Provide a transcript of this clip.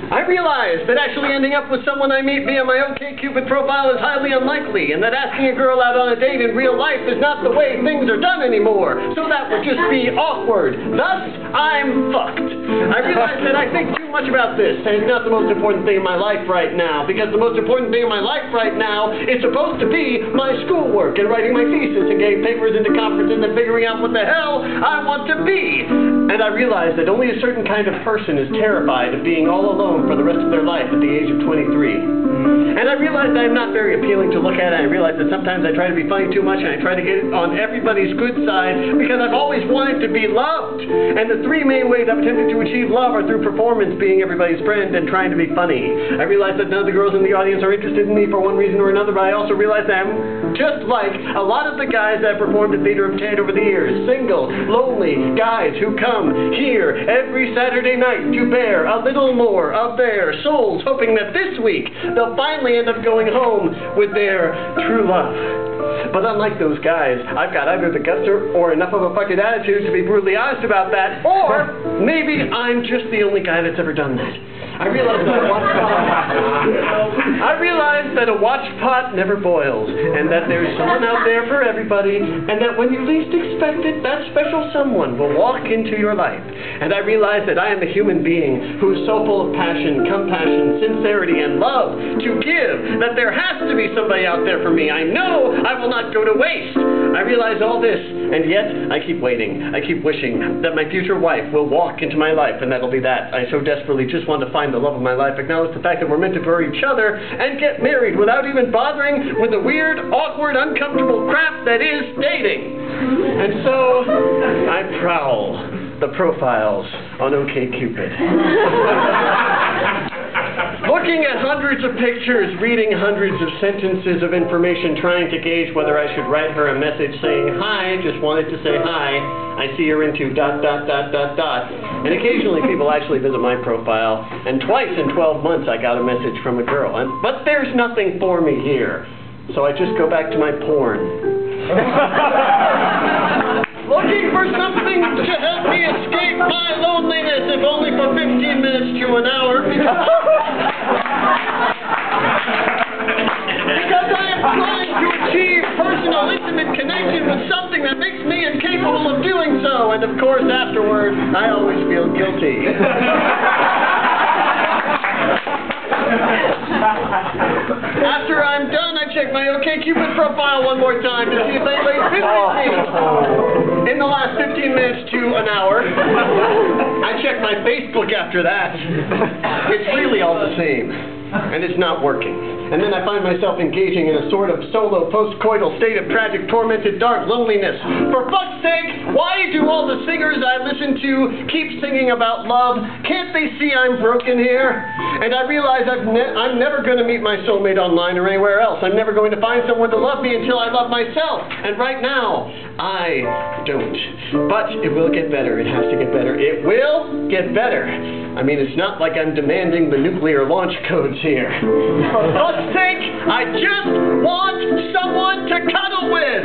I realize that actually ending up with someone I meet via my OkCupid profile is highly unlikely, and that asking a girl out on a date in real life is not the way things are done anymore, so that would just be awkward. Thus, I'm fucked. I realize that I think too much about this, and it's not the most important thing in my life right now, because the most important thing in my life right now is supposed to be my schoolwork and writing my thesis and getting papers into conferences and figuring out what the hell I want to be. And I realize that only a certain kind of person is terrified of being all alone for the rest of their life at the age of 23. And I realize that I'm not very appealing to look at, and I realize that sometimes I try to be funny too much, and I try to get on everybody's good side, because I've always wanted to be loved. And the three main ways I've attempted to achieve love are through performance, being everybody's friend, and trying to be funny. I realize that none of the girls in the audience are interested in me for one reason or another, but I also realize that I'm just like a lot of the guys that have performed at Theater of Ted over the years. Single, lonely guys who come here every Saturday night to bear a little more of their souls, hoping that this week they'll finally end up going home with their true love. But unlike those guys, I've got either the guts or enough of a fucking attitude to be brutally honest about that, or maybe I'm just the only guy that's ever done that. I realize that a watch pot never boils, and that there's someone out there for everybody, and that when you least expect it, that special someone will walk into your life. And I realize that I am a human being who is so full of passion, compassion, sincerity, and love to give, that there has to be somebody out there for me. I know I will not go to waste. I realize all this, and yet I keep waiting. I keep wishing that my future wife will walk into my life, and that'll be that. I so desperately just want to find the love of my life, acknowledge the fact that we're meant to for each other, and get married without even bothering with the weird, awkward, uncomfortable crap that is dating. And so, I prowl the profiles on OkCupid. Looking at hundreds of pictures, reading hundreds of sentences of information, trying to gauge whether I should write her a message saying, "Hi, just wanted to say hi. I see you're into ... And occasionally people actually visit my profile, and twice in 12 months I got a message from a girl. But there's nothing for me here, so I just go back to my porn. Looking for something to help me escape my loneliness, if only for 15 minutes to an hour. Because I am trying to achieve personal, intimate connection with something that makes me incapable of doing so. And of course, afterward, I always feel guilty. After I'm done, I check my OkCupid profile one more time to see if anybody's been with me in the last 15 minutes to an hour. I check my Facebook after that. It's really all the same, and it's not working. And then I find myself engaging in a sort of solo post-coital state of tragic, tormented, dark loneliness. For fuck's sake, why do all the singers I listen to keep singing about love? Can't they see I'm broken here? And I realize I'm never going to meet my soulmate online or anywhere else. I'm never going to find someone to love me until I love myself. And right now, I don't. But it will get better. It has to get better. It will get better. I mean, it's not like I'm demanding the nuclear launch codes here. For fuck's sake, I just want someone to cuddle with!